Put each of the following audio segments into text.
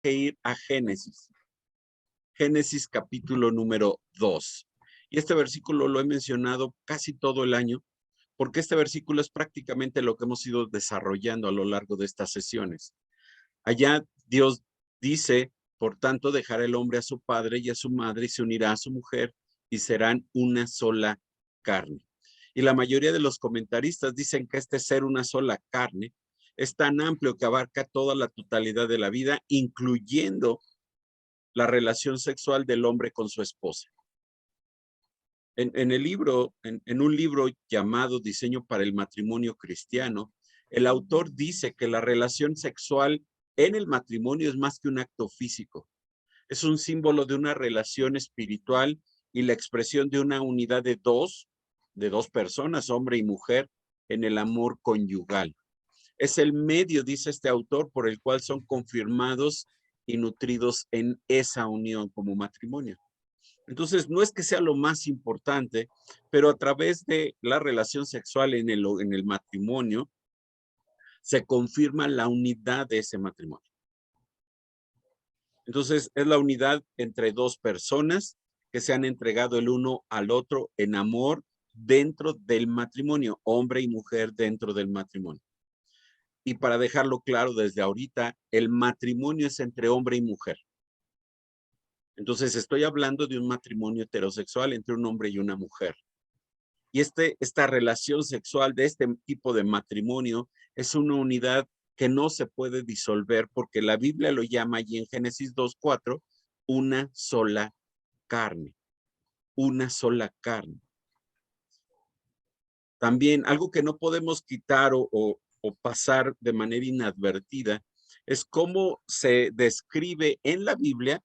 que ir a Génesis. Génesis capítulo número 2. Y este versículo lo he mencionado casi todo el año, porque este versículo es prácticamente lo que hemos ido desarrollando a lo largo de estas sesiones. Allá Dios dice, por tanto, dejará el hombre a su padre y a su madre y se unirá a su mujer y serán una sola carne. Y la mayoría de los comentaristas dicen que este ser una sola carne es tan amplio que abarca toda la totalidad de la vida, incluyendo la relación sexual del hombre con su esposa. En el libro, en un libro llamado Diseño para el Matrimonio Cristiano, el autor dice que la relación sexual en el matrimonio es más que un acto físico. Es un símbolo de una relación espiritual y la expresión de una unidad de dos personas, hombre y mujer, en el amor conyugal. Es el medio, dice este autor, por el cual son confirmados y nutridos en esa unión como matrimonio. Entonces, no es que sea lo más importante, pero a través de la relación sexual en el matrimonio, se confirma la unidad de ese matrimonio. Entonces, es la unidad entre dos personas que se han entregado el uno al otro en amor dentro del matrimonio, hombre y mujer dentro del matrimonio. Y para dejarlo claro desde ahorita, el matrimonio es entre hombre y mujer. Entonces, estoy hablando de un matrimonio heterosexual entre un hombre y una mujer. Y esta relación sexual de este tipo de matrimonio es una unidad que no se puede disolver porque la Biblia lo llama allí en Génesis 2:4 una sola carne, una sola carne. También algo que no podemos quitar o pasar de manera inadvertida es cómo se describe en la Biblia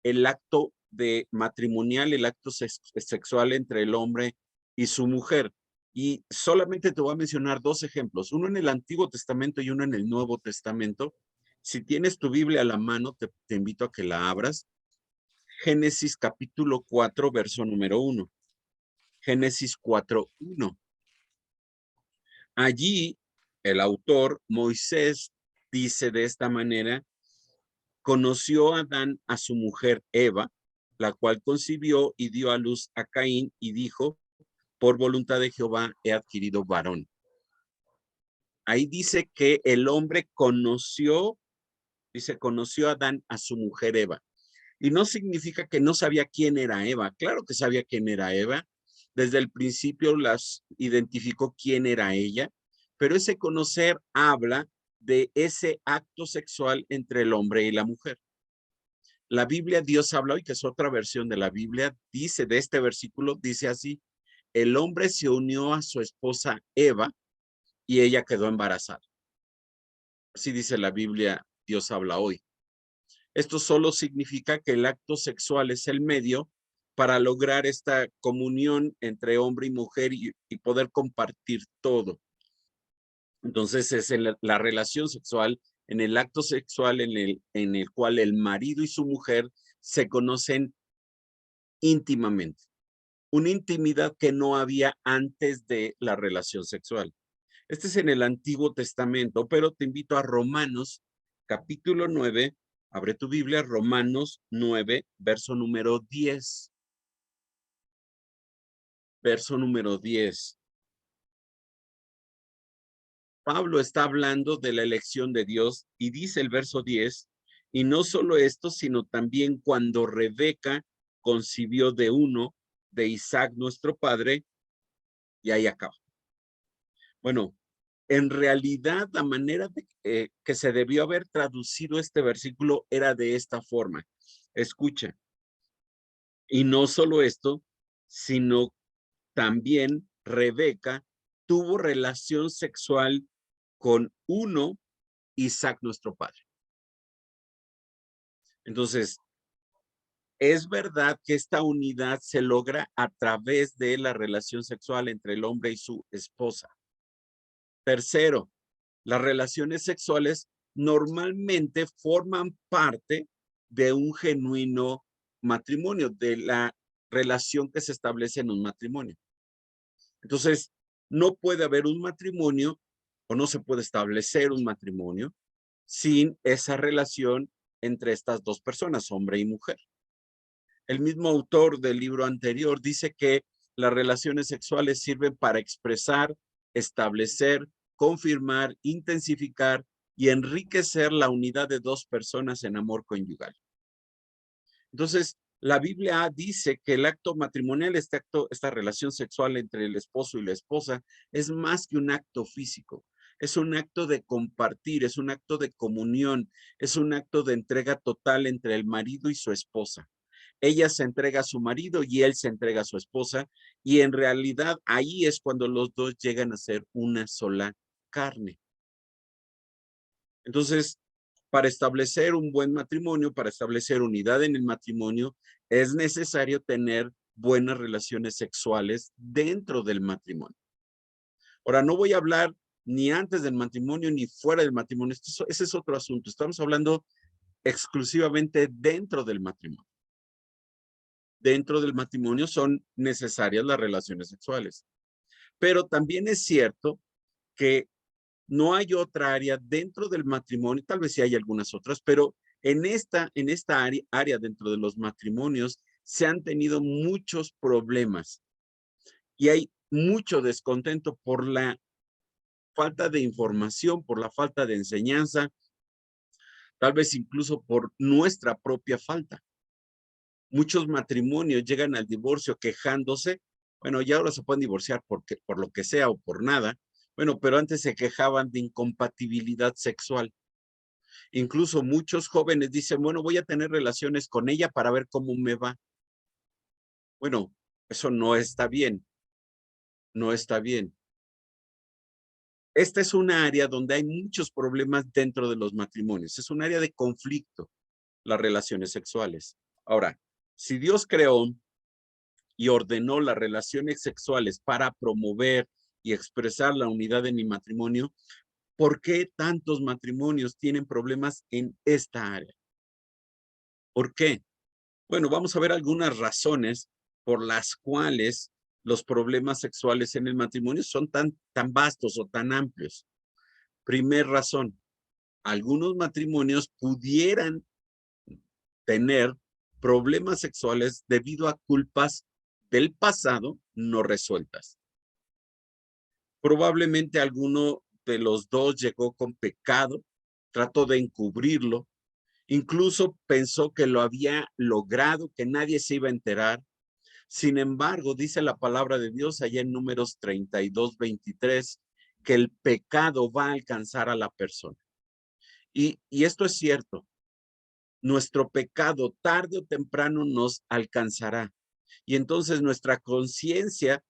el acto de matrimonial, el acto sexual entre el hombre y su mujer. Y solamente te voy a mencionar dos ejemplos, uno en el Antiguo Testamento y uno en el Nuevo Testamento. Si tienes tu Biblia a la mano, te invito a que la abras. Génesis capítulo 4, verso número 1. Génesis 4:1. Allí el autor, Moisés, dice de esta manera: conoció Adán a su mujer Eva, la cual concibió y dio a luz a Caín y dijo: por voluntad de Jehová he adquirido varón. Ahí dice que el hombre conoció a Adán a su mujer Eva. Y no significa que no sabía quién era Eva. Claro que sabía quién era Eva. Desde el principio las identificó quién era ella, pero ese conocer habla de ese acto sexual entre el hombre y la mujer. La Biblia, Dios habla hoy, que es otra versión de la Biblia, dice de este versículo, dice así: el hombre se unió a su esposa Eva y ella quedó embarazada. Así dice la Biblia, Dios habla hoy. Esto solo significa que el acto sexual es el medio para lograr esta comunión entre hombre y mujer y poder compartir todo. Entonces es la relación sexual, en el acto sexual en el cual el marido y su mujer se conocen íntimamente. Una intimidad que no había antes de la relación sexual. Este es en el Antiguo Testamento, pero te invito a Romanos, capítulo 9, abre tu Biblia, Romanos 9, verso número 10. Verso número 10. Pablo está hablando de la elección de Dios y dice el verso 10, y no solo esto, sino también cuando Rebeca concibió de uno, de Isaac nuestro padre, y ahí acaba. Bueno, en realidad la manera que se debió haber traducido este versículo era de esta forma. Escucha, y no solo esto, sino también Rebeca tuvo relación sexual con uno, Isaac nuestro padre. Entonces, es verdad que esta unidad se logra a través de la relación sexual entre el hombre y su esposa. Tercero, las relaciones sexuales normalmente forman parte de un genuino matrimonio, de la relación que se establece en un matrimonio. Entonces, no puede haber un matrimonio o no se puede establecer un matrimonio sin esa relación entre estas dos personas, hombre y mujer. El mismo autor del libro anterior dice que las relaciones sexuales sirven para expresar, establecer, confirmar, intensificar y enriquecer la unidad de dos personas en amor conyugal. Entonces, la Biblia dice que el acto matrimonial, esta relación sexual entre el esposo y la esposa, es más que un acto físico. Es un acto de compartir, es un acto de comunión, es un acto de entrega total entre el marido y su esposa. Ella se entrega a su marido y él se entrega a su esposa, y en realidad ahí es cuando los dos llegan a ser una sola carne. Entonces, para establecer un buen matrimonio, para establecer unidad en el matrimonio, es necesario tener buenas relaciones sexuales dentro del matrimonio. Ahora, no voy a hablar ni antes del matrimonio ni fuera del matrimonio. Ese es otro asunto. Estamos hablando exclusivamente dentro del matrimonio. Dentro del matrimonio son necesarias las relaciones sexuales. Pero también es cierto que no hay otra área dentro del matrimonio, tal vez sí hay algunas otras, pero en esta área dentro de los matrimonios se han tenido muchos problemas y hay mucho descontento por la falta de información, por la falta de enseñanza, tal vez incluso por nuestra propia falta. Muchos matrimonios llegan al divorcio quejándose, bueno, ya ahora se pueden divorciar por lo que sea o por nada, bueno, pero antes se quejaban de incompatibilidad sexual. Incluso muchos jóvenes dicen, bueno, voy a tener relaciones con ella para ver cómo me va. Bueno, eso no está bien, no está bien. Esta es una área donde hay muchos problemas dentro de los matrimonios. Es un área de conflicto, las relaciones sexuales. Ahora, si Dios creó y ordenó las relaciones sexuales para promover y expresar la unidad en mi matrimonio, ¿por qué tantos matrimonios tienen problemas en esta área? ¿Por qué? Bueno, vamos a ver algunas razones por las cuales los problemas sexuales en el matrimonio son tan vastos o tan amplios. Primer razón, algunos matrimonios pudieran tener problemas sexuales debido a culpas del pasado no resueltas. Probablemente alguno de los dos llegó con pecado, trató de encubrirlo, incluso pensó que lo había logrado, que nadie se iba a enterar. Sin embargo, dice la palabra de Dios allá en Números 32:23, que el pecado va a alcanzar a la persona. Y esto es cierto. Nuestro pecado tarde o temprano nos alcanzará. Y entonces nuestra conciencia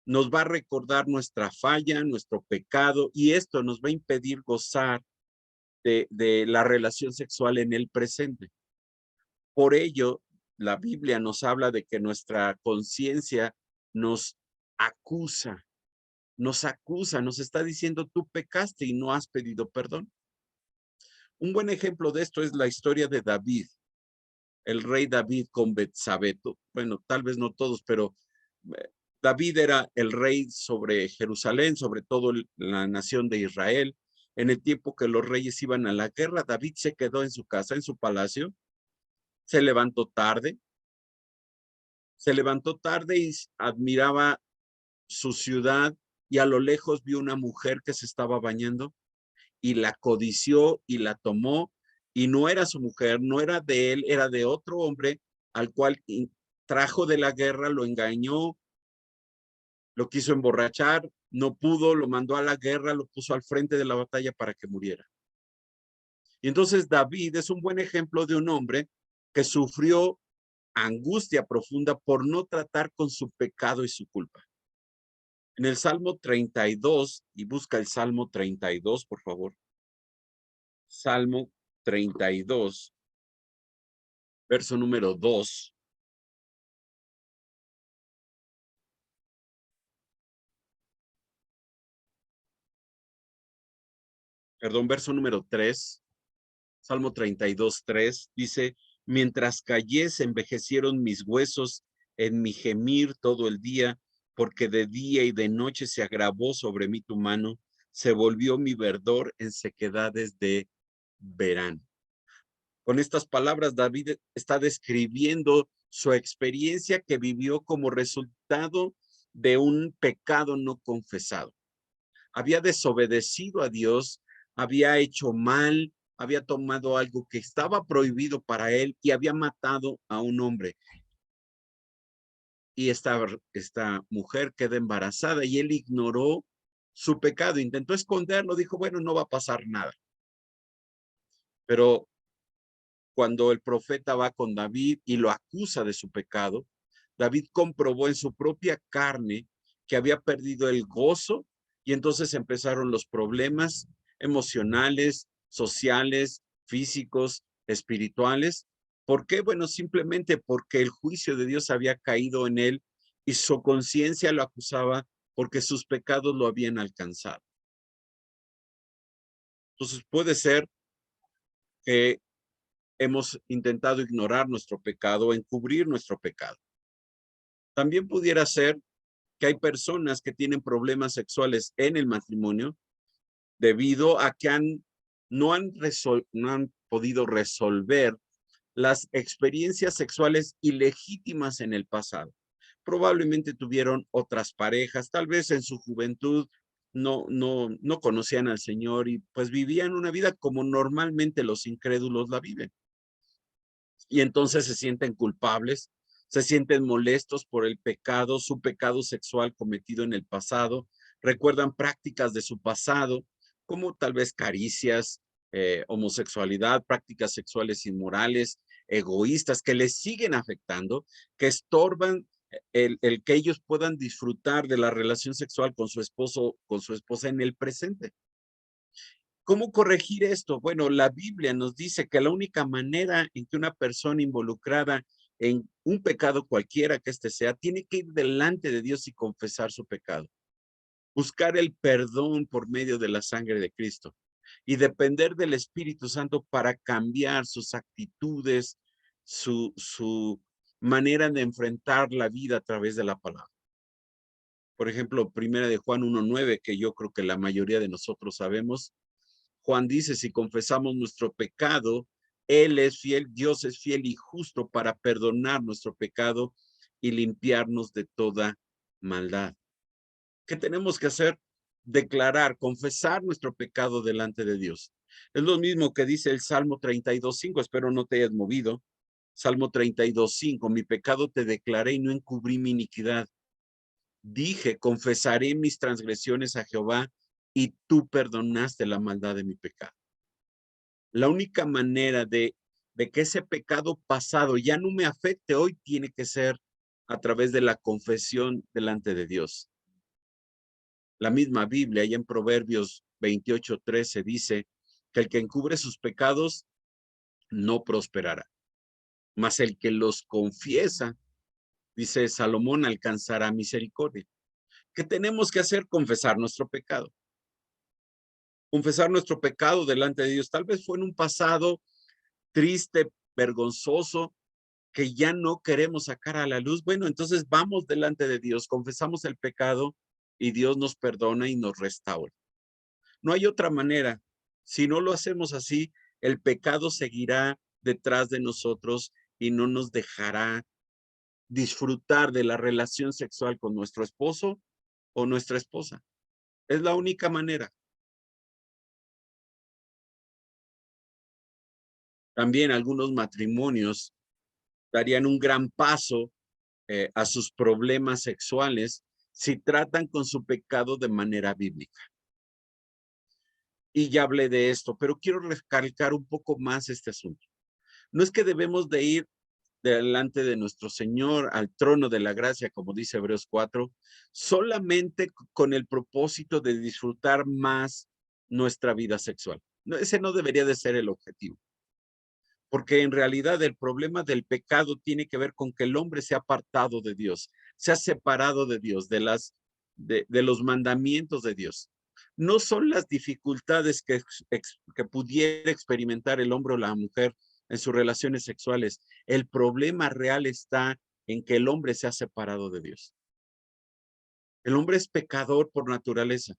nos va a recordar nuestra falla, nuestro pecado, y esto nos va a impedir gozar de la relación sexual en el presente. Por ello, la Biblia nos habla de que nuestra conciencia nos acusa, nos está diciendo, tú pecaste y no has pedido perdón. Un buen ejemplo de esto es la historia de David, el rey David con Betsabé. Bueno, tal vez no todos, pero eh, David era el rey sobre Jerusalén, sobre todo la nación de Israel. En el tiempo que los reyes iban a la guerra, David se quedó en su casa, en su palacio, se levantó tarde, y admiraba su ciudad y a lo lejos vio una mujer que se estaba bañando y la codició y la tomó y no era su mujer, no era de él, era de otro hombre al cual trajo de la guerra, lo engañó, lo quiso emborrachar, no pudo, lo mandó a la guerra, lo puso al frente de la batalla para que muriera. Y entonces David es un buen ejemplo de un hombre que sufrió angustia profunda por no tratar con su pecado y su culpa. En el Salmo 32, y busca el Salmo 32, por favor. Salmo 32, verso número 2. Perdón, verso número 3. Salmo 32, 3. Dice, mientras callé se envejecieron mis huesos en mi gemir todo el día, porque de día y de noche se agravó sobre mí tu mano, se volvió mi verdor en sequedades de verano. Con estas palabras, David está describiendo su experiencia que vivió como resultado de un pecado no confesado. Había desobedecido a Dios, había hecho mal, había tomado algo que estaba prohibido para él y había matado a un hombre. Y esta mujer queda embarazada y él ignoró su pecado, intentó esconderlo, dijo, bueno, no va a pasar nada. Pero cuando el profeta va con David y lo acusa de su pecado, David comprobó en su propia carne que había perdido el gozo y entonces empezaron los problemas emocionales, sociales, físicos, espirituales. ¿Por qué? Bueno, simplemente porque el juicio de Dios había caído en él y su conciencia lo acusaba porque sus pecados lo habían alcanzado. Entonces puede ser que hemos intentado ignorar nuestro pecado, encubrir nuestro pecado. También pudiera ser que hay personas que tienen problemas sexuales en el matrimonio debido a que no han podido resolver las experiencias sexuales ilegítimas en el pasado. Probablemente tuvieron otras parejas, tal vez en su juventud no conocían al Señor y pues vivían una vida como normalmente los incrédulos la viven. Y entonces se sienten culpables, se sienten molestos por el pecado, su pecado sexual cometido en el pasado, recuerdan prácticas de su pasado, como tal vez caricias, homosexualidad, prácticas sexuales inmorales, egoístas, que les siguen afectando, que estorban el que ellos puedan disfrutar de la relación sexual con su esposo, con su esposa en el presente. ¿Cómo corregir esto? Bueno, la Biblia nos dice que la única manera en que una persona involucrada en un pecado cualquiera que éste sea, tiene que ir delante de Dios y confesar su pecado. Buscar el perdón por medio de la sangre de Cristo y depender del Espíritu Santo para cambiar sus actitudes, su manera de enfrentar la vida a través de la palabra. Por ejemplo, primera de Juan 1:9, que yo creo que la mayoría de nosotros sabemos, Juan dice, si confesamos nuestro pecado, Él es fiel, Dios es fiel y justo para perdonar nuestro pecado y limpiarnos de toda maldad. ¿Qué tenemos que hacer? Declarar, confesar nuestro pecado delante de Dios. Es lo mismo que dice el Salmo 32:5, espero no te hayas movido. Salmo 32:5, mi pecado te declaré y no encubrí mi iniquidad. Dije, confesaré mis transgresiones a Jehová y tú perdonaste la maldad de mi pecado. La única manera de que ese pecado pasado ya no me afecte hoy tiene que ser a través de la confesión delante de Dios. La misma Biblia, y en Proverbios 28:13 dice que el que encubre sus pecados no prosperará, mas el que los confiesa, dice Salomón, alcanzará misericordia. ¿Qué tenemos que hacer? Confesar nuestro pecado. Confesar nuestro pecado delante de Dios. Tal vez fue en un pasado triste, vergonzoso, que ya no queremos sacar a la luz. Bueno, entonces vamos delante de Dios, confesamos el pecado y Dios nos perdona y nos restaura. No hay otra manera. Si no lo hacemos así, el pecado seguirá detrás de nosotros y no nos dejará disfrutar de la relación sexual con nuestro esposo o nuestra esposa. Es la única manera. También algunos matrimonios darían un gran paso a sus problemas sexuales si tratan con su pecado de manera bíblica. Y ya hablé de esto, pero quiero recalcar un poco más este asunto. No es que debemos de ir delante de nuestro Señor al trono de la gracia, como dice Hebreos 4, solamente con el propósito de disfrutar más nuestra vida sexual. No, ese no debería de ser el objetivo. Porque en realidad el problema del pecado tiene que ver con que el hombre se ha apartado de Dios, se ha separado de Dios, de los mandamientos de Dios. No son las dificultades que pudiera experimentar el hombre o la mujer en sus relaciones sexuales. El problema real está en que el hombre se ha separado de Dios. El hombre es pecador por naturaleza.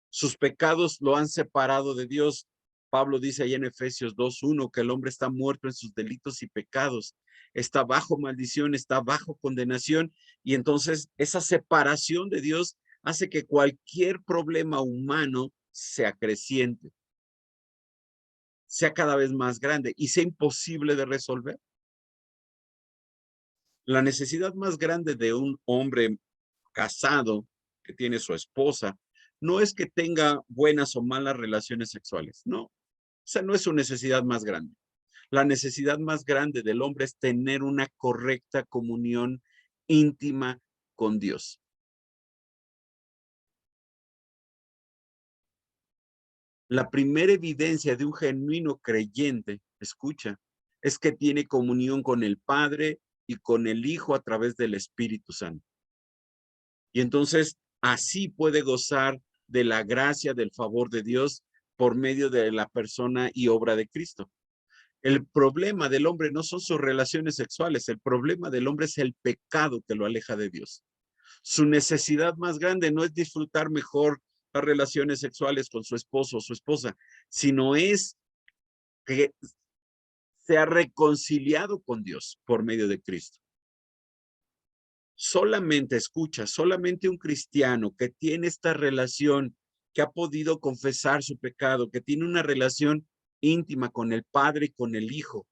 Sus pecados lo han separado de Dios. Pablo dice ahí en Efesios 2:1 que el hombre está muerto en sus delitos y pecados, está bajo maldición, está bajo condenación, y entonces esa separación de Dios hace que cualquier problema humano se acreciente, sea cada vez más grande y sea imposible de resolver. La necesidad más grande de un hombre casado que tiene su esposa no es que tenga buenas o malas relaciones sexuales, no, esa no es su necesidad más grande. La necesidad más grande del hombre es tener una correcta comunión íntima con Dios. La primera evidencia de un genuino creyente, escucha, es que tiene comunión con el Padre y con el Hijo a través del Espíritu Santo. Y entonces así puede gozar de la gracia, del favor de Dios por medio de la persona y obra de Cristo. El problema del hombre no son sus relaciones sexuales, el problema del hombre es el pecado que lo aleja de Dios. Su necesidad más grande no es disfrutar mejor las relaciones sexuales con su esposo o su esposa, sino es que se ha reconciliado con Dios por medio de Cristo. Solamente, escucha, solamente un cristiano que tiene esta relación, que ha podido confesar su pecado, que tiene una relación íntima con el Padre y con el Hijo,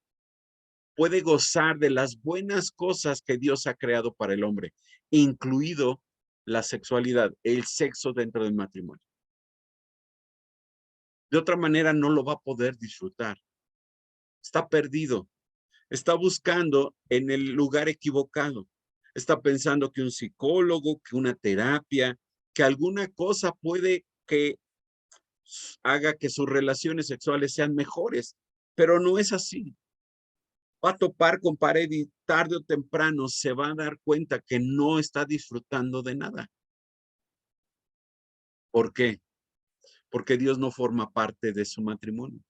puede gozar de las buenas cosas que Dios ha creado para el hombre, incluido la sexualidad, el sexo dentro del matrimonio. De otra manera no lo va a poder disfrutar. Está perdido. Está buscando en el lugar equivocado. Está pensando que un psicólogo, que una terapia, que alguna cosa puede que haga que sus relaciones sexuales sean mejores, pero no es así. Va a topar con pared y tarde o temprano se va a dar cuenta que no está disfrutando de nada. ¿Por qué? Porque Dios no forma parte de su matrimonio.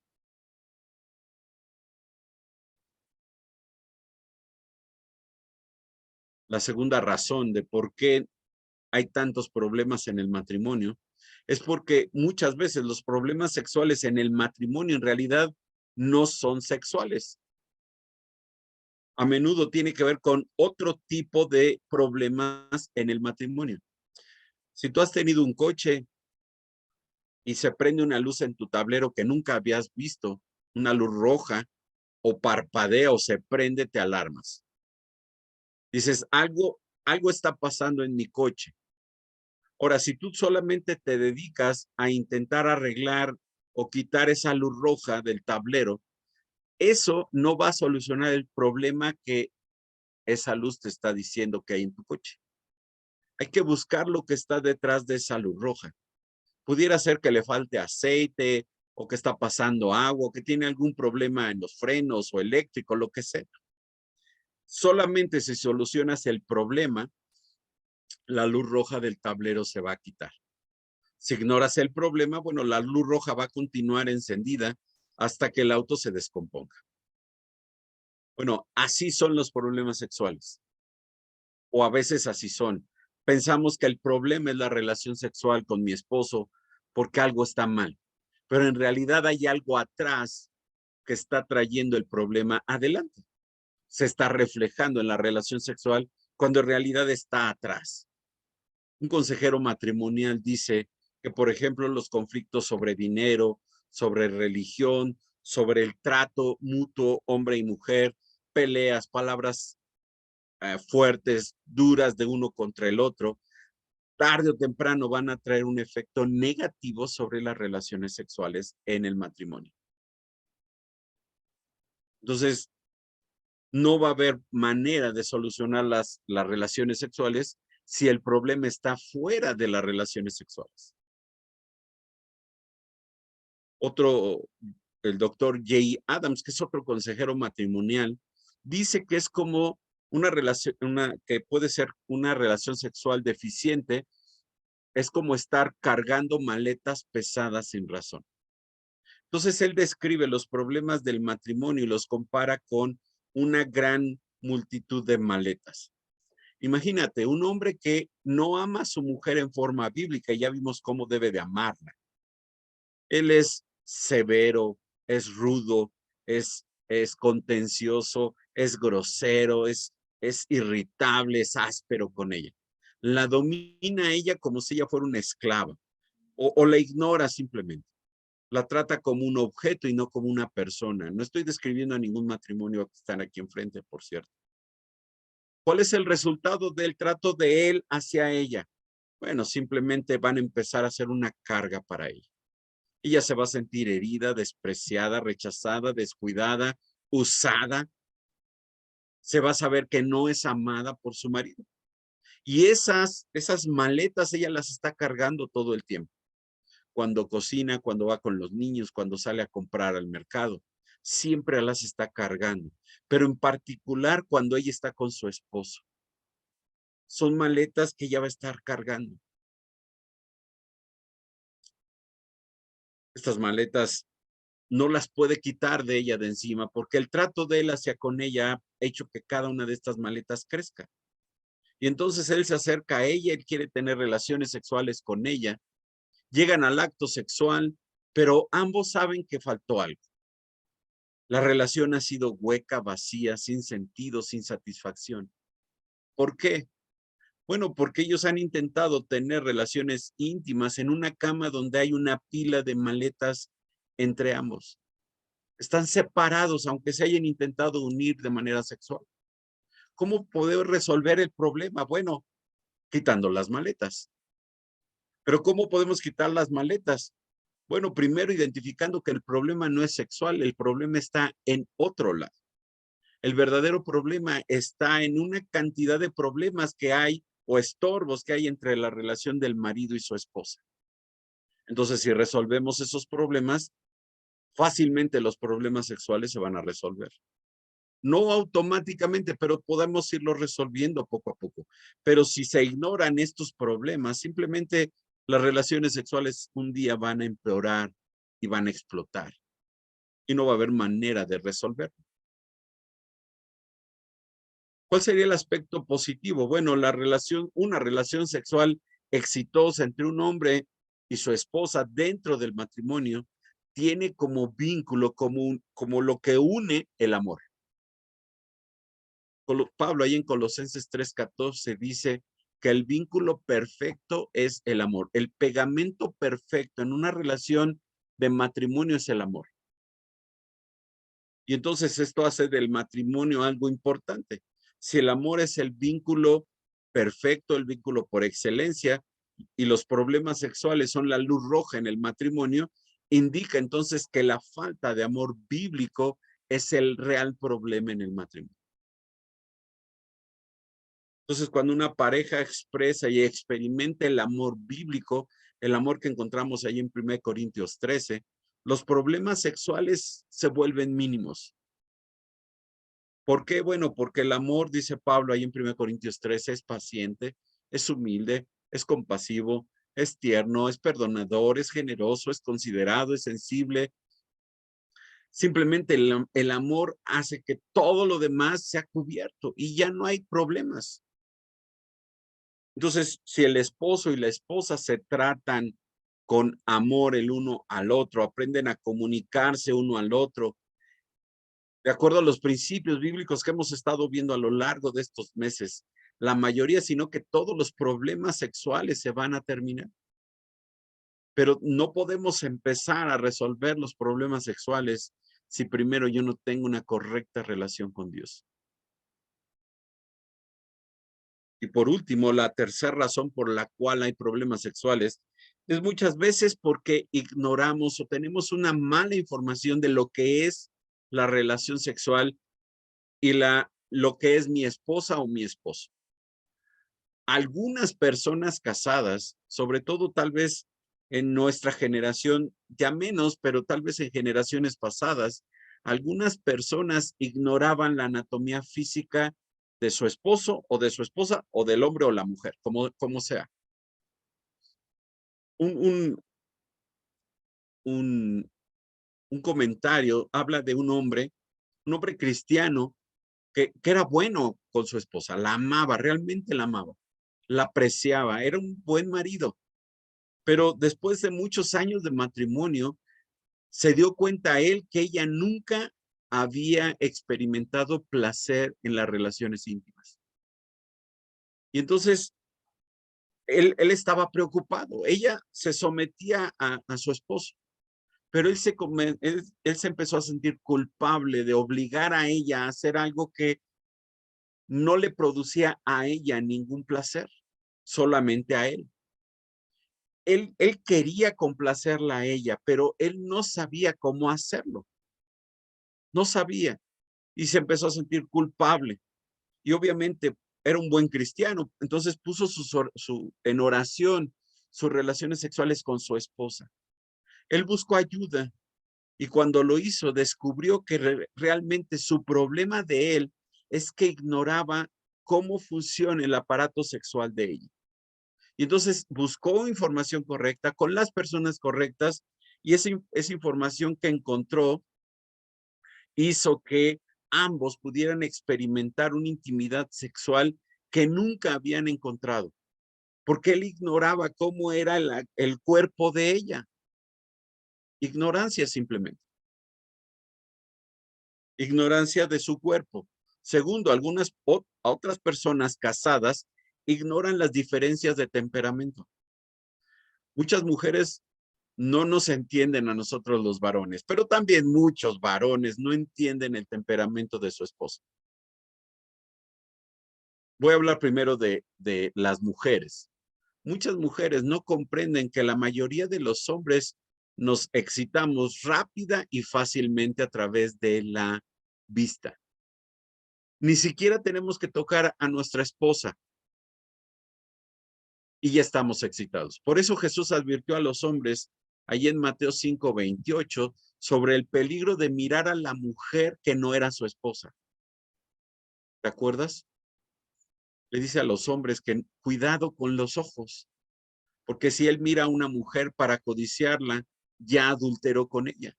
La segunda razón de por qué hay tantos problemas en el matrimonio es porque muchas veces los problemas sexuales en el matrimonio en realidad no son sexuales. A menudo tiene que ver con otro tipo de problemas en el matrimonio. Si tú has tenido un coche y se prende una luz en tu tablero que nunca habías visto, una luz roja, o parpadea o se prende, te alarmas. Dices, algo está pasando en mi coche. Ahora, si tú solamente te dedicas a intentar arreglar o quitar esa luz roja del tablero, eso no va a solucionar el problema que esa luz te está diciendo que hay en tu coche. Hay que buscar lo que está detrás de esa luz roja. Pudiera ser que le falte aceite o que está pasando agua, o que tiene algún problema en los frenos o eléctrico, lo que sea. Solamente si solucionas el problema, la luz roja del tablero se va a quitar. Si ignoras el problema, bueno, la luz roja va a continuar encendida hasta que el auto se descomponga. Bueno, así son los problemas sexuales. O a veces así son. Pensamos que el problema es la relación sexual con mi esposo porque algo está mal. Pero en realidad hay algo atrás que está trayendo el problema adelante. Se está reflejando en la relación sexual cuando en realidad está atrás. Un consejero matrimonial dice que, por ejemplo, los conflictos sobre dinero, sobre religión, sobre el trato mutuo hombre y mujer, peleas, palabras fuertes, duras de uno contra el otro, tarde o temprano van a traer un efecto negativo sobre las relaciones sexuales en el matrimonio. Entonces, no va a haber manera de solucionar las relaciones sexuales si el problema está fuera de las relaciones sexuales. Otro, el doctor Jay Adams, que es otro consejero matrimonial, dice que es como una relación, que puede ser una relación sexual deficiente, es como estar cargando maletas pesadas sin razón. Entonces él describe los problemas del matrimonio y los compara con una gran multitud de maletas. Imagínate, un hombre que no ama a su mujer en forma bíblica, y ya vimos cómo debe de amarla. Él es severo, es rudo, es contencioso, es grosero, es irritable, es áspero con ella. La domina a ella como si ella fuera una esclava o la ignora simplemente. La trata como un objeto y no como una persona. No estoy describiendo a ningún matrimonio que están aquí enfrente, por cierto. ¿Cuál es el resultado del trato de él hacia ella? Bueno, simplemente van a empezar a ser una carga para ella. Ella se va a sentir herida, despreciada, rechazada, descuidada, usada. Se va a saber que no es amada por su marido. Y esas maletas ella las está cargando todo el tiempo. Cuando cocina, cuando va con los niños, cuando sale a comprar al mercado. Siempre las está cargando. Pero en particular cuando ella está con su esposo. Son maletas que ella va a estar cargando. Estas maletas no las puede quitar de ella de encima porque el trato de él hacia con ella ha hecho que cada una de estas maletas crezca. Y entonces él se acerca a ella, él quiere tener relaciones sexuales con ella, llegan al acto sexual, pero ambos saben que faltó algo. La relación ha sido hueca, vacía, sin sentido, sin satisfacción. ¿Por qué? Bueno, porque ellos han intentado tener relaciones íntimas en una cama donde hay una pila de maletas entre ambos. Están separados, aunque se hayan intentado unir de manera sexual. ¿Cómo poder resolver el problema? Bueno, quitando las maletas. Pero ¿cómo podemos quitar las maletas? Bueno, primero identificando que el problema no es sexual, el problema está en otro lado. El verdadero problema está en una cantidad de problemas que hay o estorbos que hay entre la relación del marido y su esposa. Entonces, si resolvemos esos problemas, fácilmente los problemas sexuales se van a resolver. No automáticamente, pero podemos irlo resolviendo poco a poco. Pero si se ignoran estos problemas, simplemente las relaciones sexuales un día van a empeorar y van a explotar. Y no va a haber manera de resolverlo. ¿Cuál sería el aspecto positivo? Bueno, una relación sexual exitosa entre un hombre y su esposa dentro del matrimonio tiene como vínculo, como lo que une el amor. Pablo ahí en Colosenses 3:14 dice que el vínculo perfecto es el amor. El pegamento perfecto en una relación de matrimonio es el amor. Y entonces esto hace del matrimonio algo importante. Si el amor es el vínculo perfecto, el vínculo por excelencia, y los problemas sexuales son la luz roja en el matrimonio, indica entonces que la falta de amor bíblico es el real problema en el matrimonio. Entonces, cuando una pareja expresa y experimenta el amor bíblico, el amor que encontramos ahí en 1 Corintios 13, los problemas sexuales se vuelven mínimos. ¿Por qué? Bueno, porque el amor, dice Pablo ahí en 1 Corintios 13, es paciente, es humilde, es compasivo, es tierno, es perdonador, es generoso, es considerado, es sensible. Simplemente el amor hace que todo lo demás sea cubierto y ya no hay problemas. Entonces, si el esposo y la esposa se tratan con amor el uno al otro, aprenden a comunicarse uno al otro, de acuerdo a los principios bíblicos que hemos estado viendo a lo largo de estos meses, la mayoría, sino que todos los problemas sexuales se van a terminar. Pero no podemos empezar a resolver los problemas sexuales si primero yo no tengo una correcta relación con Dios. Y por último, la tercera razón por la cual hay problemas sexuales es muchas veces porque ignoramos o tenemos una mala información de lo que es la relación sexual y lo que es mi esposa o mi esposo. Algunas personas casadas, sobre todo tal vez en nuestra generación, ya menos, pero tal vez en generaciones pasadas, algunas personas ignoraban la anatomía física de su esposo o de su esposa o del hombre o la mujer, como sea. Un, un, un, un comentario habla de un hombre cristiano que era bueno con su esposa, la amaba, realmente la amaba, la apreciaba, era un buen marido, pero después de muchos años de matrimonio, Se dio cuenta él que ella nunca había experimentado placer en las relaciones íntimas. Y entonces él estaba preocupado. Ella se sometía a su esposo, pero él se empezó a sentir culpable de obligar a ella a hacer algo que no le producía a ella ningún placer, solamente a él. Él quería complacerla a ella, pero él no sabía cómo hacerlo. No sabía. Y se empezó a sentir culpable. Y obviamente era un buen cristiano. Entonces puso en oración sus relaciones sexuales con su esposa. Él buscó ayuda. Y cuando lo hizo, descubrió que realmente su problema de él es que ignoraba cómo funciona el aparato sexual de ella. Y entonces buscó información correcta con las personas correctas y esa información que encontró hizo que ambos pudieran experimentar una intimidad sexual que nunca habían encontrado, porque él ignoraba cómo era el cuerpo de ella. Ignorancia simplemente. Ignorancia de su cuerpo. Segundo, otras personas casadas ignoran las diferencias de temperamento. Muchas mujeres no nos entienden a nosotros los varones, pero también muchos varones no entienden el temperamento de su esposa. Voy a hablar primero de las mujeres. Muchas mujeres no comprenden que la mayoría de los hombres nos excitamos rápida y fácilmente a través de la vista. Ni siquiera tenemos que tocar a nuestra esposa y ya estamos excitados. Por eso Jesús advirtió a los hombres ahí en Mateo 5:28 sobre el peligro de mirar a la mujer que no era su esposa. ¿Te acuerdas? Le dice a los hombres que cuidado con los ojos, porque si él mira a una mujer para codiciarla, ya adulteró con ella.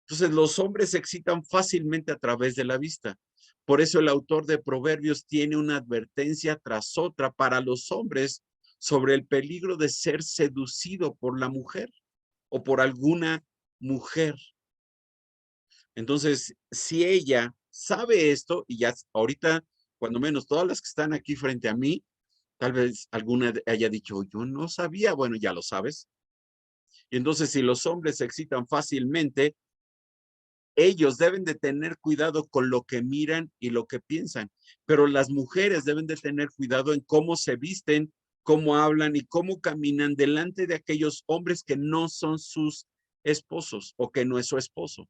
Entonces los hombres se excitan fácilmente a través de la vista. Por eso el autor de Proverbios tiene una advertencia tras otra para los hombres sobre el peligro de ser seducido por la mujer o por alguna mujer. Entonces, si ella sabe esto, y ya ahorita, cuando menos todas las que están aquí frente a mí, tal vez alguna haya dicho, yo no sabía, bueno, ya lo sabes. Y entonces, si los hombres se excitan fácilmente, ellos deben de tener cuidado con lo que miran y lo que piensan, pero las mujeres deben de tener cuidado en cómo se visten, cómo hablan y cómo caminan delante de aquellos hombres que no son sus esposos o que no es su esposo.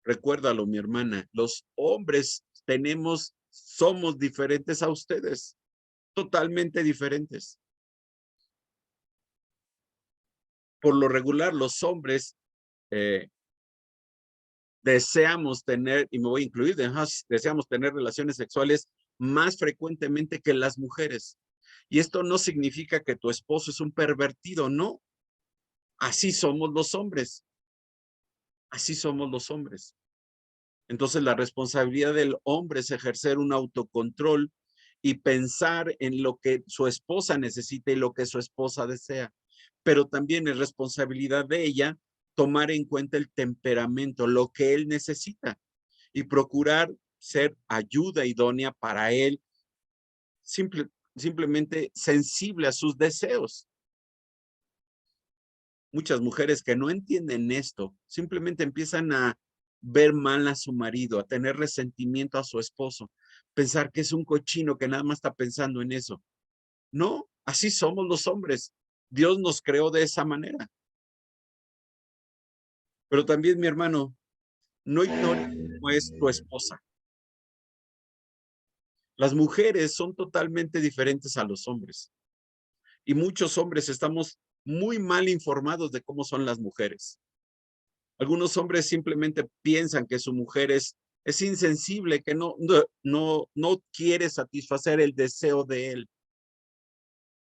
Recuérdalo, mi hermana, los hombres somos diferentes a ustedes, totalmente diferentes. Por lo regular, los hombres deseamos tener, y me voy a incluir, deseamos tener relaciones sexuales más frecuentemente que las mujeres. Y esto no significa que tu esposo es un pervertido, no. Así somos los hombres. Así somos los hombres. Entonces la responsabilidad del hombre es ejercer un autocontrol y pensar en lo que su esposa necesita y lo que su esposa desea. Pero también es responsabilidad de ella tomar en cuenta el temperamento, lo que él necesita y procurar ser ayuda idónea para él, simplemente sensible a sus deseos. Muchas mujeres que no entienden esto, simplemente empiezan a ver mal a su marido, a tener resentimiento a su esposo, pensar que es un cochino que nada más está pensando en eso. No, así somos los hombres. Dios nos creó de esa manera. Pero también, mi hermano, no ignores cómo es tu esposa. Las mujeres son totalmente diferentes a los hombres. Y muchos hombres estamos muy mal informados de cómo son las mujeres. Algunos hombres simplemente piensan que su mujer es insensible, que no quiere satisfacer el deseo de él.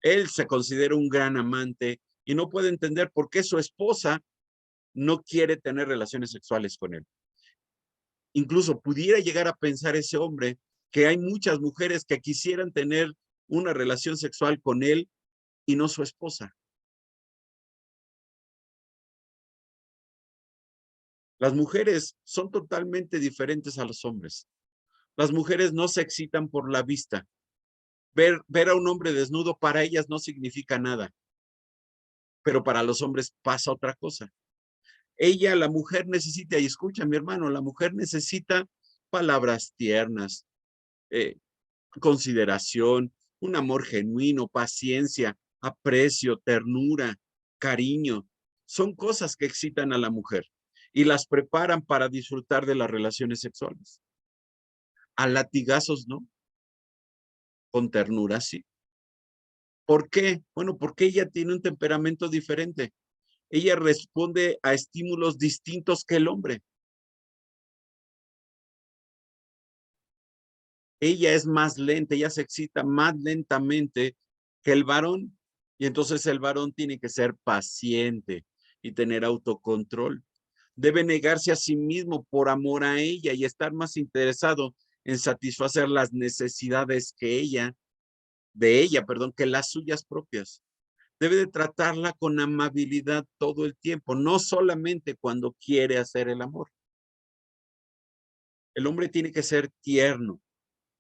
Él se considera un gran amante y no puede entender por qué su esposa no quiere tener relaciones sexuales con él. Incluso pudiera llegar a pensar ese hombre que hay muchas mujeres que quisieran tener una relación sexual con él, y no su esposa. Las mujeres son totalmente diferentes a los hombres. Las mujeres no se excitan por la vista. Ver a un hombre desnudo para ellas no significa nada, pero para los hombres pasa otra cosa. Ella, la mujer necesita, y escucha mi hermano, la mujer necesita palabras tiernas, consideración, un amor genuino, paciencia, aprecio, ternura, cariño. Son cosas que excitan a la mujer y las preparan para disfrutar de las relaciones sexuales. A latigazos, ¿no? Con ternura, sí. ¿Por qué? Bueno, porque ella tiene un temperamento diferente. Ella responde a estímulos distintos que el hombre. Ella es más lenta, ella se excita más lentamente que el varón. Y entonces el varón tiene que ser paciente y tener autocontrol. Debe negarse a sí mismo por amor a ella y estar más interesado en satisfacer las necesidades de ella, perdón, que las suyas propias. Debe de tratarla con amabilidad todo el tiempo, no solamente cuando quiere hacer el amor. El hombre tiene que ser tierno,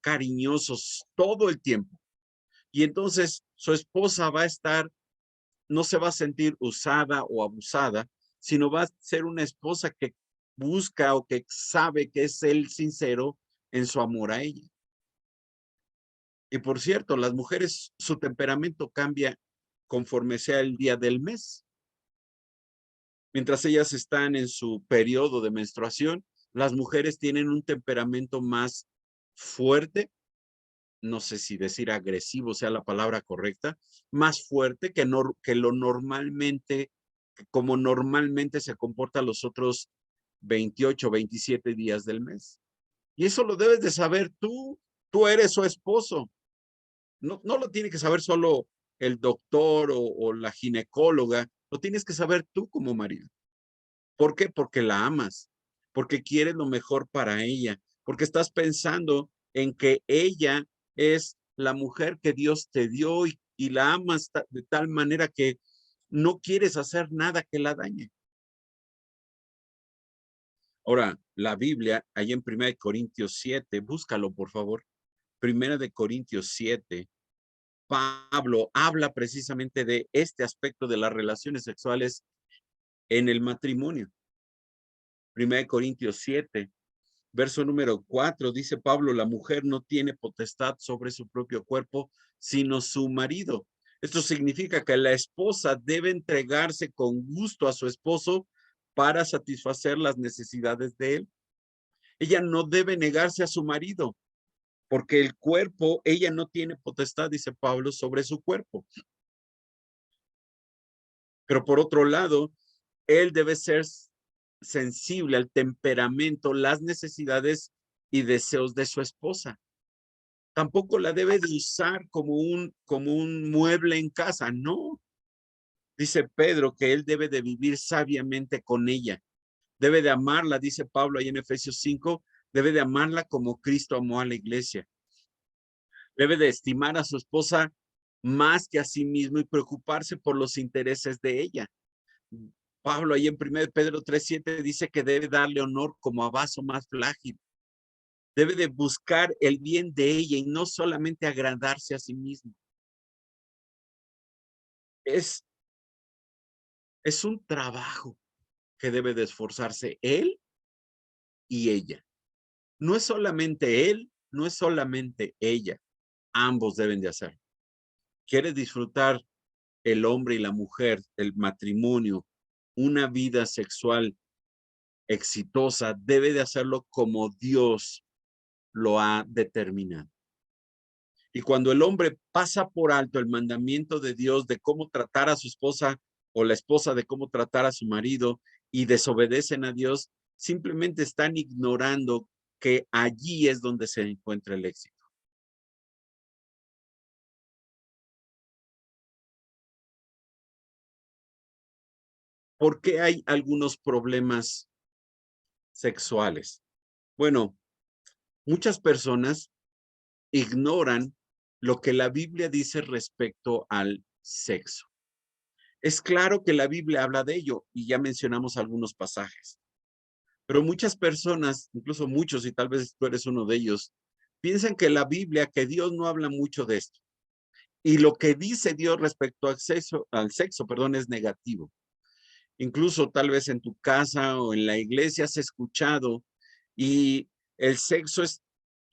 cariñosos todo el tiempo. Y entonces su esposa va a estar, no se va a sentir usada o abusada, sino va a ser una esposa que busca o que sabe que es él sincero en su amor a ella. Y por cierto, las mujeres, su temperamento cambia conforme sea el día del mes. Mientras ellas están en su periodo de menstruación, las mujeres tienen un temperamento más fuerte, no sé si decir agresivo sea la palabra correcta, más fuerte que lo normalmente, como normalmente se comporta los otros 28, 27 días del mes. Y eso lo debes de saber tú eres su esposo. No lo tiene que saber solo el doctor o la ginecóloga, lo tienes que saber tú como marido. ¿Por qué? Porque la amas, porque quieres lo mejor para ella, porque estás pensando en que ella es la mujer que Dios te dio y la amas de tal manera que no quieres hacer nada que la dañe. Ahora, la Biblia, ahí en 1 Corintios 7, búscalo por favor. 1 Corintios 7, Pablo habla precisamente de este aspecto de las relaciones sexuales en el matrimonio. 1 Corintios 7, verso número 4, dice Pablo, la mujer no tiene potestad sobre su propio cuerpo, sino su marido. Esto significa que la esposa debe entregarse con gusto a su esposo para satisfacer las necesidades de él. Ella no debe negarse a su marido, porque el cuerpo, ella no tiene potestad, dice Pablo, sobre su cuerpo. Pero por otro lado, él debe ser sensible al temperamento, las necesidades y deseos de su esposa. Tampoco la debe de usar como un mueble en casa, no. Dice Pedro que él debe de vivir sabiamente con ella. Debe de amarla, dice Pablo ahí en Efesios 5, debe de amarla como Cristo amó a la iglesia. Debe de estimar a su esposa más que a sí mismo y preocuparse por los intereses de ella. Pablo ahí en 1 Pedro 3:7 dice que debe darle honor como a vaso más frágil. Debe de buscar el bien de ella y no solamente agradarse a sí mismo. Es, es un trabajo que debe de esforzarse él y ella. No es solamente él, no es solamente ella. Ambos deben de hacerlo. ¿Quieres disfrutar el hombre y la mujer, el matrimonio, una vida sexual exitosa? Debe de hacerlo como Dios lo ha determinado. Y cuando el hombre pasa por alto el mandamiento de Dios de cómo tratar a su esposa o la esposa de cómo tratar a su marido y desobedecen a Dios, simplemente están ignorando que allí es donde se encuentra el éxito. ¿Por qué hay algunos problemas sexuales? Bueno, muchas personas ignoran lo que la Biblia dice respecto al sexo. Es claro que la Biblia habla de ello y ya mencionamos algunos pasajes, pero muchas personas, incluso muchos, y tal vez tú eres uno de ellos, piensan que la Biblia, que Dios no habla mucho de esto. Y lo que dice Dios respecto al sexo, perdón, es negativo. Incluso tal vez en tu casa o en la iglesia has escuchado y el sexo es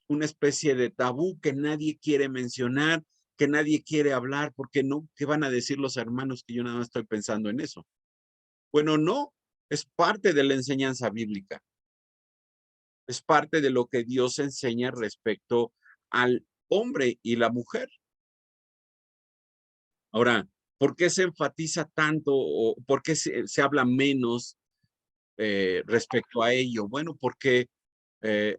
una especie de tabú que nadie quiere mencionar, que nadie quiere hablar, porque no, ¿qué van a decir los hermanos que yo nada más estoy pensando en eso? Bueno, no, es parte de la enseñanza bíblica, es parte de lo que Dios enseña respecto al hombre y la mujer. Ahora, ¿por qué se enfatiza tanto o por qué se habla menos respecto a ello? Bueno, porque eh,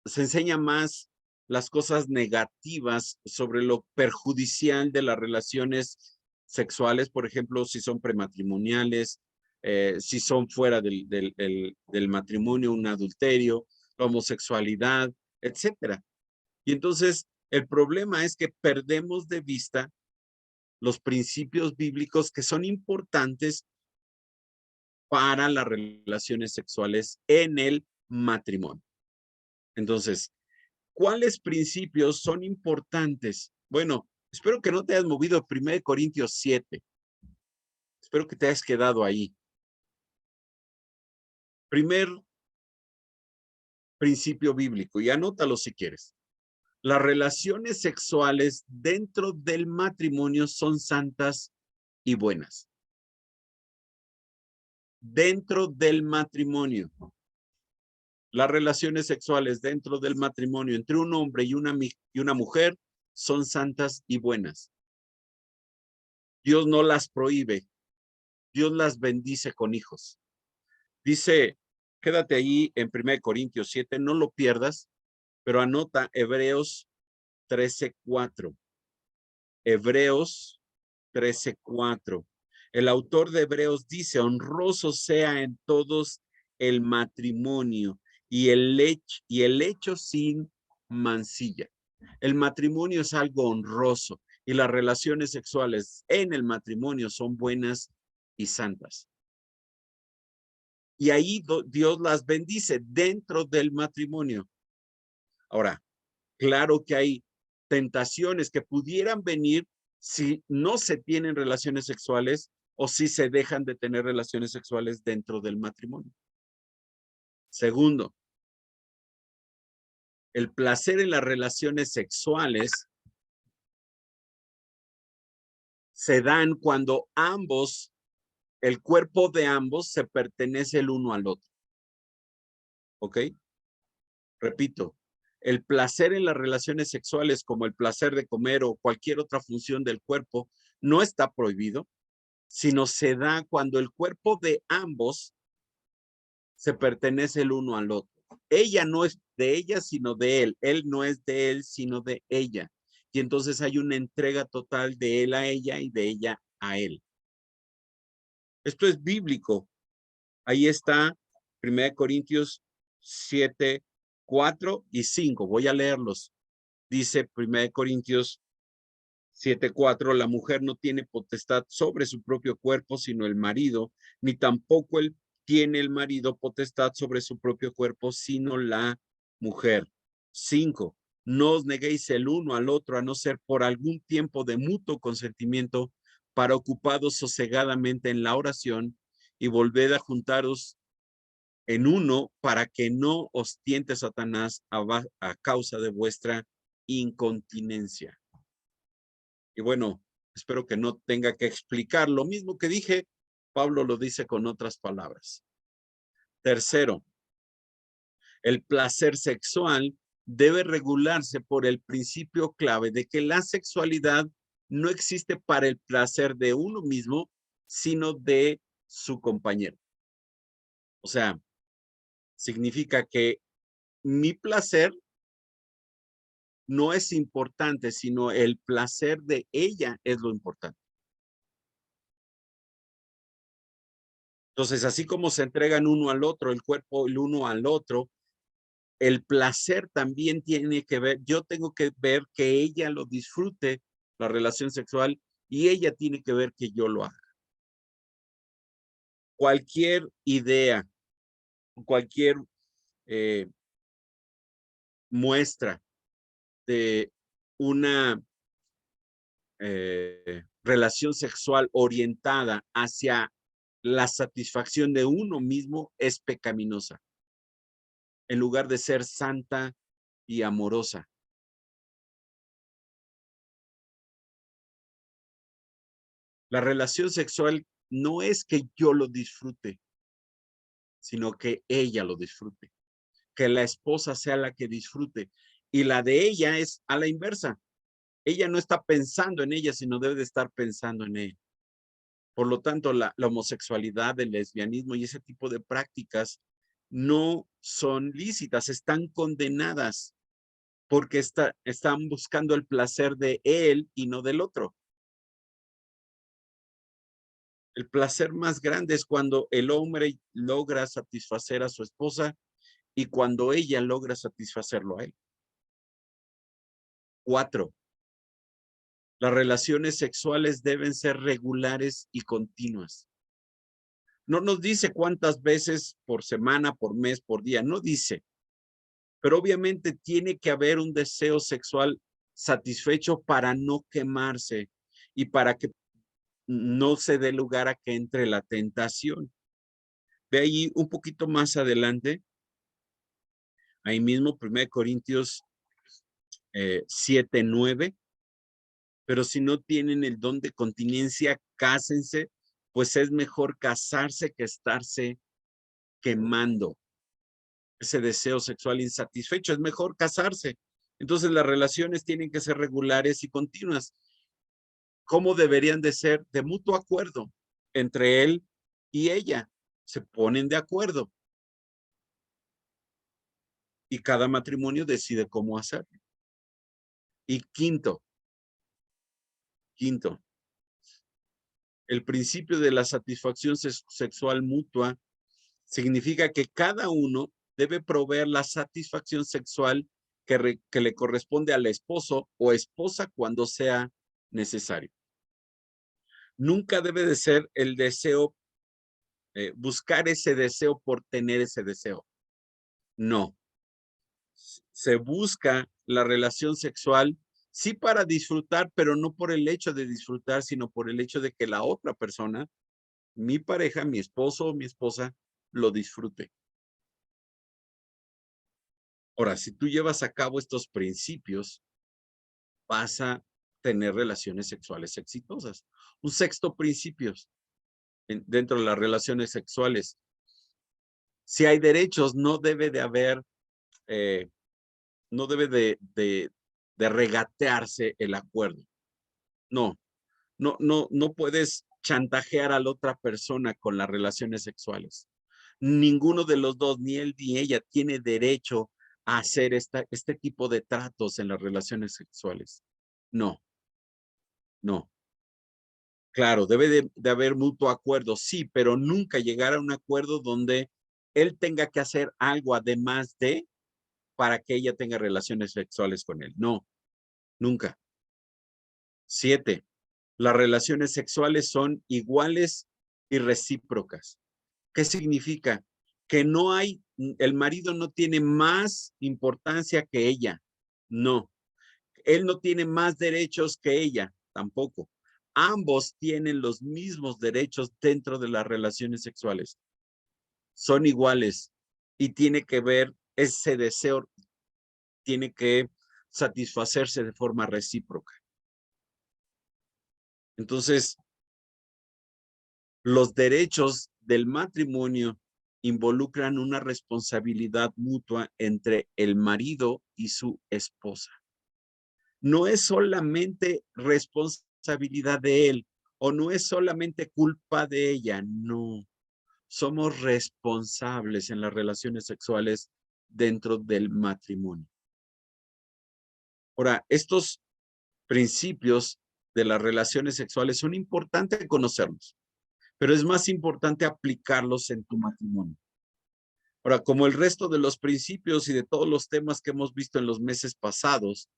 se enseña más las cosas negativas sobre lo perjudicial de las relaciones sexuales, por ejemplo, si son prematrimoniales, si son fuera del matrimonio, un adulterio, la homosexualidad, etcétera. Y entonces el problema es que perdemos de vista los principios bíblicos que son importantes para las relaciones sexuales en el matrimonio. Entonces, ¿cuáles principios son importantes? Bueno, espero que no te hayas movido 1 Corintios 7. Espero que te hayas quedado ahí. Primer principio bíblico, y anótalo si quieres. Las relaciones sexuales dentro del matrimonio son santas y buenas. Dentro del matrimonio. Las relaciones sexuales dentro del matrimonio entre un hombre y una mujer son santas y buenas. Dios no las prohíbe. Dios las bendice con hijos. Dice, quédate ahí en 1 Corintios 7, no lo pierdas, pero anota Hebreos 13:4. Hebreos 13:4. El autor de Hebreos dice, honroso sea en todos el matrimonio y el hecho sin mancilla. El matrimonio es algo honroso y las relaciones sexuales en el matrimonio son buenas y santas. Y ahí Dios las bendice dentro del matrimonio. Ahora, claro que hay tentaciones que pudieran venir si no se tienen relaciones sexuales o si se dejan de tener relaciones sexuales dentro del matrimonio. Segundo, el placer en las relaciones sexuales se dan cuando el cuerpo de ambos se pertenece el uno al otro. ¿Ok? Repito, el placer en las relaciones sexuales, como el placer de comer o cualquier otra función del cuerpo, no está prohibido, sino se da cuando el cuerpo de ambos se pertenece el uno al otro. Ella no es de ella, sino de él. Él no es de él, sino de ella. Y entonces hay una entrega total de él a ella y de ella a él. Esto es bíblico. Ahí está 1 Corintios 7, 4 y 5. Voy a leerlos. Dice 1 Corintios 7:4, la mujer no tiene potestad sobre su propio cuerpo, sino el marido, ni tampoco tiene el marido potestad sobre su propio cuerpo, sino la mujer. 5, no os neguéis el uno al otro, a no ser por algún tiempo de mutuo consentimiento, para ocupados sosegadamente en la oración, y volved a juntaros en uno, para que no os tiente Satanás a causa de vuestra incontinencia. Y bueno, espero que no tenga que explicar lo mismo que dije. Pablo lo dice con otras palabras. Tercero, el placer sexual debe regularse por el principio clave de que la sexualidad no existe para el placer de uno mismo, sino de su compañero. O sea, significa que mi placer no es importante, sino el placer de ella es lo importante. Entonces, así como se entregan uno al otro, el cuerpo el uno al otro, el placer también tiene que ver, yo tengo que ver que ella lo disfrute, la relación sexual, y ella tiene que ver que yo lo haga. Cualquier idea, cualquier eh, muestra de una relación sexual orientada hacia la satisfacción de uno mismo es pecaminosa, en lugar de ser santa y amorosa. La relación sexual no es que yo lo disfrute, sino que ella lo disfrute, que la esposa sea la que disfrute. Y la de ella es a la inversa. Ella no está pensando en ella, sino debe de estar pensando en él. Por lo tanto, la homosexualidad, el lesbianismo y ese tipo de prácticas no son lícitas, están condenadas porque están buscando el placer de él y no del otro. El placer más grande es cuando el hombre logra satisfacer a su esposa y cuando ella logra satisfacerlo a él. 4. Las relaciones sexuales deben ser regulares y continuas. No nos dice cuántas veces por semana, por mes, por día, no dice. Pero obviamente tiene que haber un deseo sexual satisfecho para no quemarse y para que no se dé lugar a que entre la tentación. Ve ahí un poquito más adelante, ahí mismo, 1 Corintios 7:9. Pero si no tienen el don de continencia, cásense, pues es mejor casarse que estarse quemando. Ese deseo sexual insatisfecho, es mejor casarse. Entonces las relaciones tienen que ser regulares y continuas. ¿Cómo deberían de ser? De mutuo acuerdo entre él y ella. Se ponen de acuerdo y cada matrimonio decide cómo hacerlo. Y quinto, el principio de la satisfacción sexual mutua significa que cada uno debe proveer la satisfacción sexual que le corresponde al esposo o esposa cuando sea necesario. Nunca debe de ser el deseo, buscar ese deseo por tener ese deseo. No. Se busca la relación sexual, sí para disfrutar, pero no por el hecho de disfrutar, sino por el hecho de que la otra persona, mi pareja, mi esposo o mi esposa, lo disfrute. Ahora, si tú llevas a cabo estos principios, vas a tener relaciones sexuales exitosas. Un sexto principio dentro de las relaciones sexuales. Si hay derechos, no debe de haber, no debe de regatearse el acuerdo. No, no puedes chantajear a la otra persona con las relaciones sexuales. Ninguno de los dos, ni él ni ella, tiene derecho a hacer este tipo de tratos en las relaciones sexuales. No, no. Claro, debe de haber mutuo acuerdo, sí, pero nunca llegar a un acuerdo donde él tenga que hacer algo además de para que ella tenga relaciones sexuales con él. No, nunca. 7. Las relaciones sexuales son iguales y recíprocas. ¿Qué significa? Que no hay, el marido no tiene más importancia que ella. No. Él no tiene más derechos que ella, tampoco. Ambos tienen los mismos derechos dentro de las relaciones sexuales. Son iguales y tiene que ver ese deseo, tiene que satisfacerse de forma recíproca. Entonces, los derechos del matrimonio involucran una responsabilidad mutua entre el marido y su esposa. No es solamente responsabilidad de él o no es solamente culpa de ella, no. Somos responsables en las relaciones sexuales dentro del matrimonio. Ahora, estos principios de las relaciones sexuales son importantes conocerlos, pero es más importante aplicarlos en tu matrimonio. Ahora, como el resto de los principios y de todos los temas que hemos visto en los meses pasados,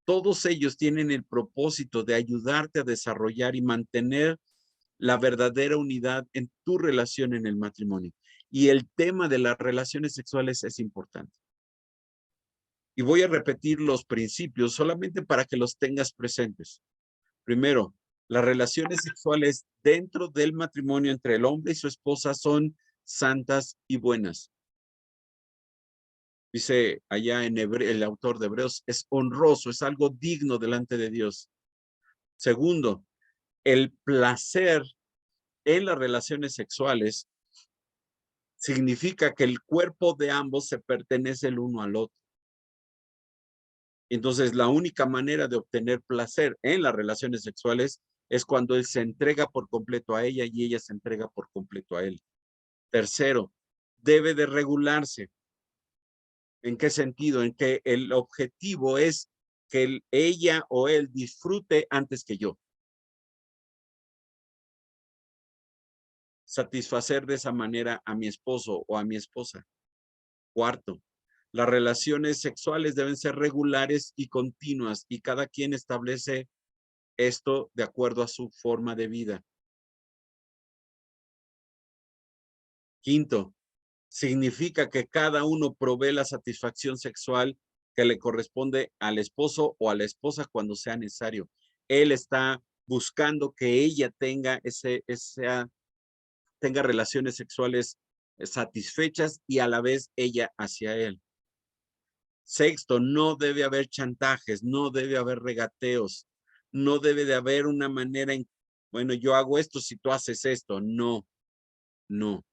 Todos ellos tienen el propósito de ayudarte a desarrollar y mantener la verdadera unidad en tu relación en el matrimonio. Y el tema de las relaciones sexuales es importante. Y voy a repetir los principios solamente para que los tengas presentes. Primero, las relaciones sexuales dentro del matrimonio entre el hombre y su esposa son santas y buenas. Dice allá en el autor de Hebreos, es honroso, es algo digno delante de Dios. Segundo, el placer en las relaciones sexuales significa que el cuerpo de ambos se pertenece el uno al otro. Entonces, la única manera de obtener placer en las relaciones sexuales es cuando él se entrega por completo a ella y ella se entrega por completo a él. Tercero, debe de regularse. ¿En qué sentido? En que el objetivo es que ella o él disfrute antes que yo. Satisfacer de esa manera a mi esposo o a mi esposa. Cuarto, las relaciones sexuales deben ser regulares y continuas y cada quien establece esto de acuerdo a su forma de vida. Quinto, significa que cada uno provee la satisfacción sexual que le corresponde al esposo o a la esposa cuando sea necesario. Él está buscando que ella tenga tenga relaciones sexuales satisfechas y a la vez ella hacia él. Sexto, no debe haber chantajes, no debe haber regateos, no debe de haber una manera en, bueno, yo hago esto si tú haces esto. No, no.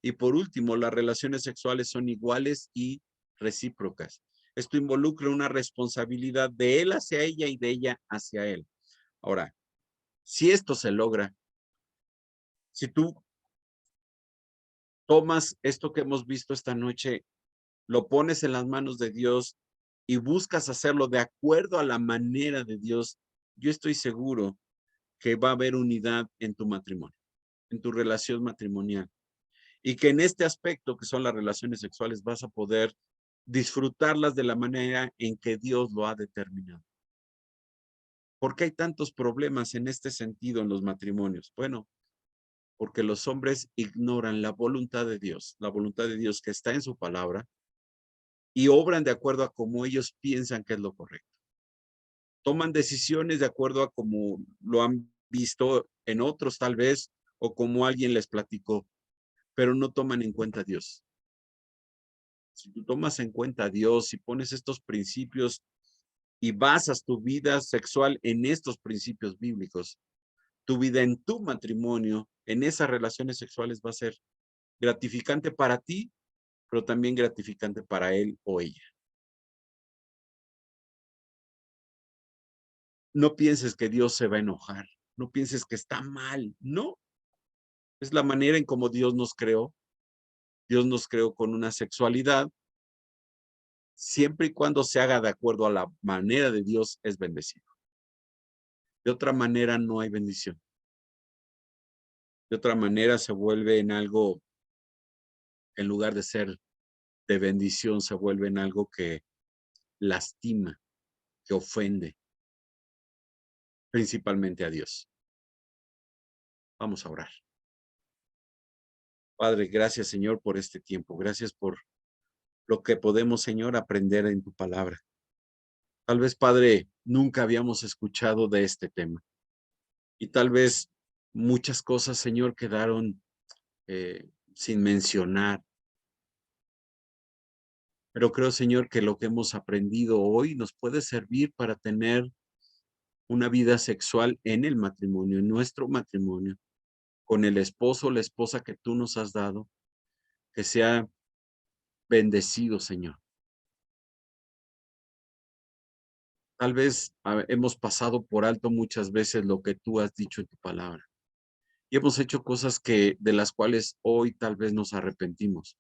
Y por último, las relaciones sexuales son iguales y recíprocas. Esto involucra una responsabilidad de él hacia ella y de ella hacia él. Ahora, si esto se logra, si tú tomas esto que hemos visto esta noche, lo pones en las manos de Dios y buscas hacerlo de acuerdo a la manera de Dios, yo estoy seguro que va a haber unidad en tu matrimonio, en tu relación matrimonial. Y que en este aspecto, que son las relaciones sexuales, vas a poder disfrutarlas de la manera en que Dios lo ha determinado. ¿Por qué hay tantos problemas en este sentido en los matrimonios? Bueno, porque los hombres ignoran la voluntad de Dios que está en su palabra, y obran de acuerdo a cómo ellos piensan que es lo correcto. Toman decisiones de acuerdo a cómo lo han visto en otros tal vez, o como alguien les platicó, pero no toman en cuenta a Dios. Si tú tomas en cuenta a Dios y pones estos principios y basas tu vida sexual en estos principios bíblicos, tu vida en tu matrimonio, en esas relaciones sexuales va a ser gratificante para ti, pero también gratificante para él o ella. No pienses que Dios se va a enojar, no pienses que está mal, no. Es la manera en cómo Dios nos creó. Dios nos creó con una sexualidad. Siempre y cuando se haga de acuerdo a la manera de Dios, es bendecido. De otra manera, no hay bendición. De otra manera, se vuelve en algo, en lugar de ser de bendición, se vuelve en algo que lastima, que ofende, principalmente a Dios. Vamos a orar. Padre, gracias, Señor, por este tiempo. Gracias por lo que podemos, Señor, aprender en tu palabra. Tal vez, Padre, nunca habíamos escuchado de este tema. Y tal vez muchas cosas, Señor, quedaron sin mencionar. Pero creo, Señor, que lo que hemos aprendido hoy nos puede servir para tener una vida sexual en el matrimonio, en nuestro matrimonio, con el esposo o la esposa que tú nos has dado, que sea bendecido, Señor. Tal vez hemos pasado por alto muchas veces lo que tú has dicho en tu palabra y hemos hecho cosas que de las cuales hoy tal vez nos arrepentimos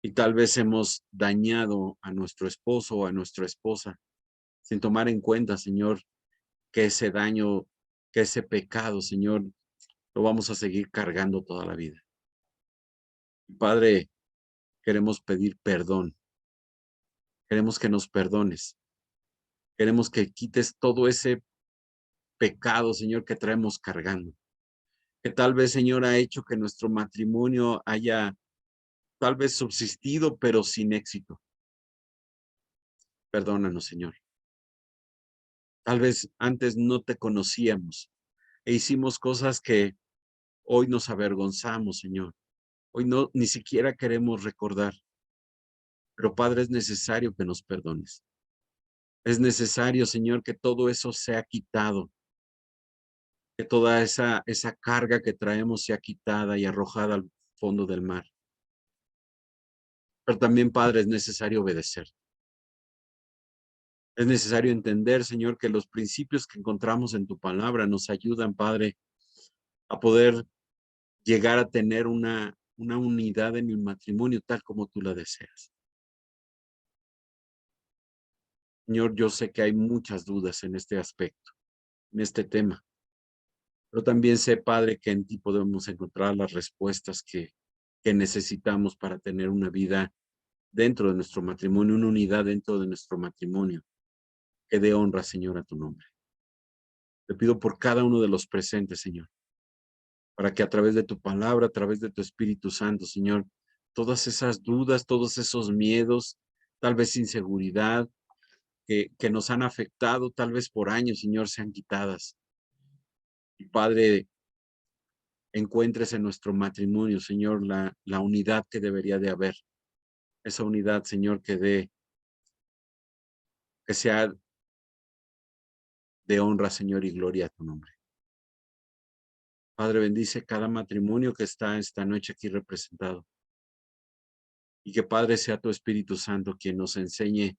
y tal vez hemos dañado a nuestro esposo o a nuestra esposa sin tomar en cuenta, Señor, que ese daño, que ese pecado, Señor, lo vamos a seguir cargando toda la vida. Padre, queremos pedir perdón. Queremos que nos perdones. Queremos que quites todo ese pecado, Señor, que traemos cargando. Que tal vez, Señor, ha hecho que nuestro matrimonio haya tal vez subsistido, pero sin éxito. Perdónanos, Señor. Tal vez antes no te conocíamos e hicimos cosas que hoy nos avergonzamos, Señor. Hoy no, ni siquiera queremos recordar. Pero Padre, es necesario que nos perdones. Es necesario, Señor, que todo eso sea quitado. Que toda esa carga que traemos sea quitada y arrojada al fondo del mar. Pero también, Padre, es necesario obedecer. Es necesario entender, Señor, que los principios que encontramos en tu palabra nos ayudan, Padre, a poder llegar a tener una unidad en el matrimonio tal como tú la deseas. Señor, yo sé que hay muchas dudas en este aspecto, en este tema, pero también sé, Padre, que en ti podemos encontrar las respuestas que necesitamos para tener una vida dentro de nuestro matrimonio, una unidad dentro de nuestro matrimonio, que dé honra, Señor, a tu nombre. Te pido por cada uno de los presentes, Señor, para que a través de tu palabra, a través de tu Espíritu Santo, Señor, todas esas dudas, todos esos miedos, tal vez inseguridad, que nos han afectado tal vez por años, Señor, sean quitadas. Y Padre, encuentres en nuestro matrimonio, Señor, la unidad que debería de haber. Esa unidad, Señor, que sea de honra, Señor, y gloria a tu nombre. Padre, bendice cada matrimonio que está esta noche aquí representado. Y que, Padre, sea tu Espíritu Santo quien nos enseñe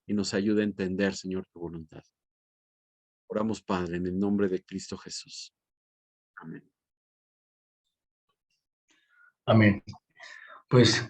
y nos ayude a entender, Señor, tu voluntad. Oramos, Padre, en el nombre de Cristo Jesús. Amén. Amén. Pues